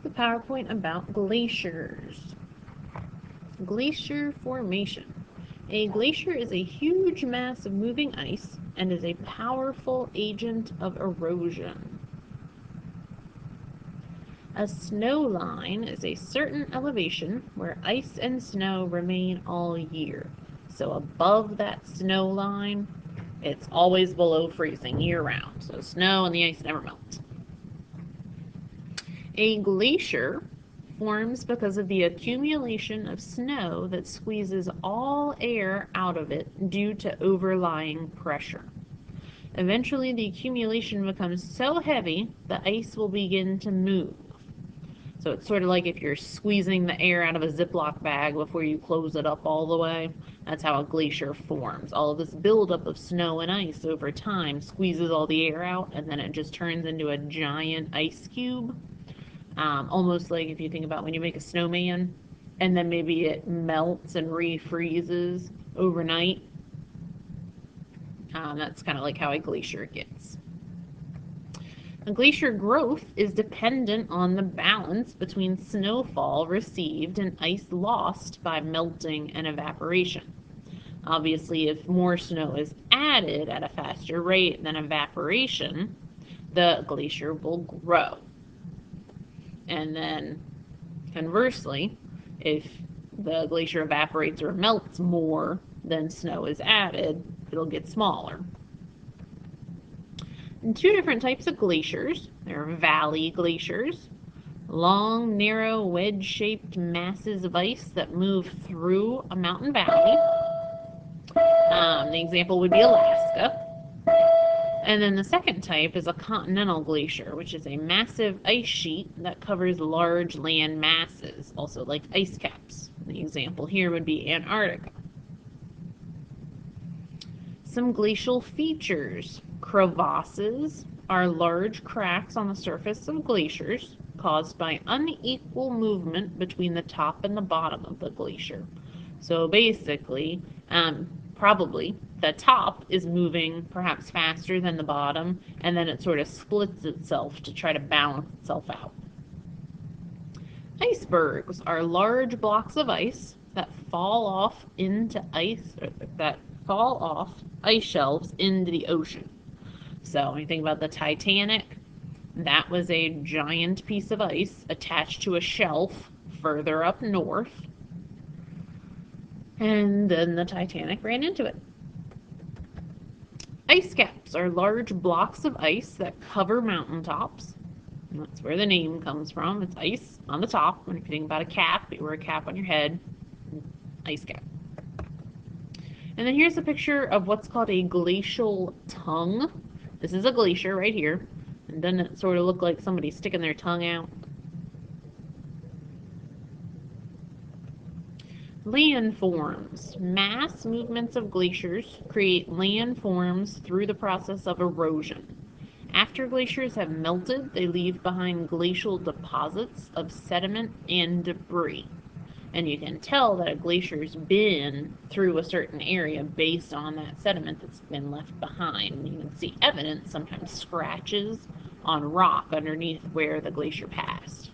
the PowerPoint about glaciers. Glacier formation. A glacier is a huge mass of moving ice and is a powerful agent of erosion. A snow line is a certain elevation where ice and snow remain all year. So above that snow line, it's always below freezing year-round. So snow and the ice never melt. A glacier forms because of the accumulation of snow that squeezes all air out of it due to overlying pressure. Eventually, the accumulation becomes so heavy, the ice will begin to move. So it's sort of like if you're squeezing the air out of a Ziploc bag before you close it up all the way. That's how a glacier forms. All of this buildup of snow and ice over time squeezes all the air out, and then it just turns into a giant ice cube. Almost like if you think about when you make a snowman, and then maybe it melts and refreezes overnight. That's kind of like how a glacier gets. A glacier growth is dependent on the balance between snowfall received and ice lost by melting and evaporation. Obviously, if more snow is added at a faster rate than evaporation, the glacier will grow. And then, conversely, if the glacier evaporates or melts more than snow is added, it'll get smaller. And two different types of glaciers. There are valley glaciers, long, narrow, wedge-shaped masses of ice that move through a mountain valley. The example would be Alaska. And then the second type is a continental glacier, which is a massive ice sheet that covers large land masses, also like ice caps. The example here would be Antarctica. Some glacial features. Crevasses are large cracks on the surface of glaciers caused by unequal movement between the top and the bottom of the glacier. So basically, probably the top is moving perhaps faster than the bottom, and then it sort of splits itself to try to balance itself out. Icebergs are large blocks of ice that fall off ice shelves into the ocean. So when you think about the Titanic, that was a giant piece of ice attached to a shelf further up north, and then the Titanic ran into it. Ice caps are large blocks of ice that cover mountaintops. That's where the name comes from. It's ice on the top. When you think about a cap, you wear a cap on your head. Ice cap. And then here's a picture of what's called a glacial tongue. This is a glacier right here. And doesn't it sort of look like somebody sticking their tongue out? Landforms. Mass movements of glaciers create landforms through the process of erosion. After glaciers have melted, they leave behind glacial deposits of sediment and debris. And you can tell that a glacier's been through a certain area based on that sediment that's been left behind. And you can see evidence, sometimes scratches, on rock underneath where the glacier passed.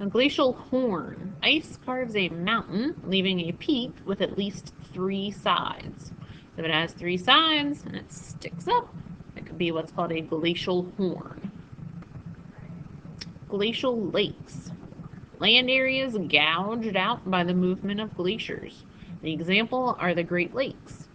A glacial horn. Ice carves a mountain, leaving a peak with at least 3 sides. So if it has 3 sides and it sticks up, it could be what's called a glacial horn. Glacial lakes. Land areas gouged out by the movement of glaciers. The example are the Great Lakes.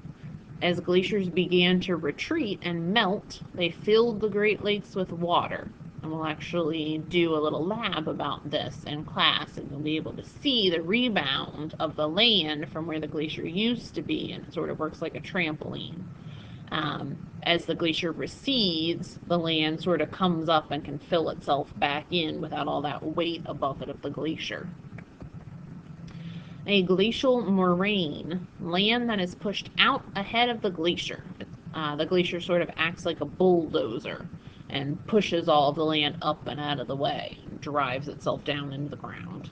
As glaciers began to retreat and melt, they filled the Great Lakes with water. And we'll actually do a little lab about this in class, and you'll be able to see the rebound of the land from where the glacier used to be, and it sort of works like a trampoline. As the glacier recedes, the land sort of comes up and can fill itself back in without all that weight above it of the glacier. A glacial moraine, land that is pushed out ahead of the glacier. The glacier sort of acts like a bulldozer and pushes all of the land up and out of the way, drives itself down into the ground.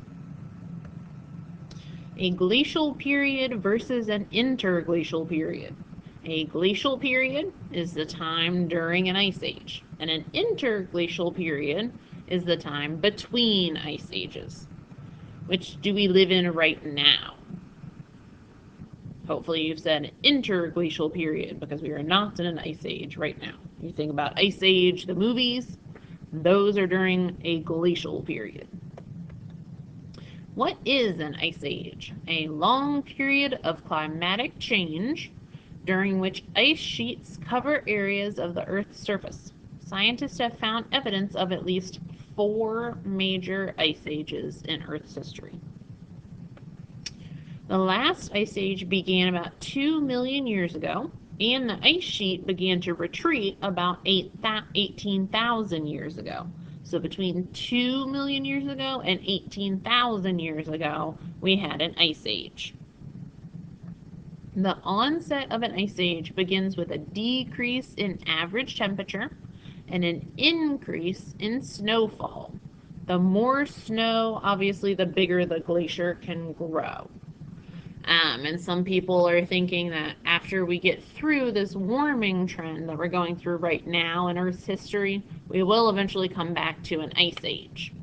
A glacial period versus an interglacial period. A glacial period is the time during an ice age, and an interglacial period is the time between ice ages. Which do we live in right now? Hopefully you've said interglacial period because we are not in an ice age right now. You think about Ice Age, the movies, those are during a glacial period. What is an ice age? A long period of climatic change during which ice sheets cover areas of the Earth's surface. Scientists have found evidence of at least 4 major ice ages in Earth's history. The last ice age began about 2 million years ago, and the ice sheet began to retreat about 18,000 years ago. So between 2 million years ago and 18,000 years ago, we had an ice age. The onset of an ice age begins with a decrease in average temperature and an increase in snowfall. The more snow, obviously, the bigger the glacier can grow. And some people are thinking that after we get through this warming trend that we're going through right now in Earth's history, we will eventually come back to an ice age.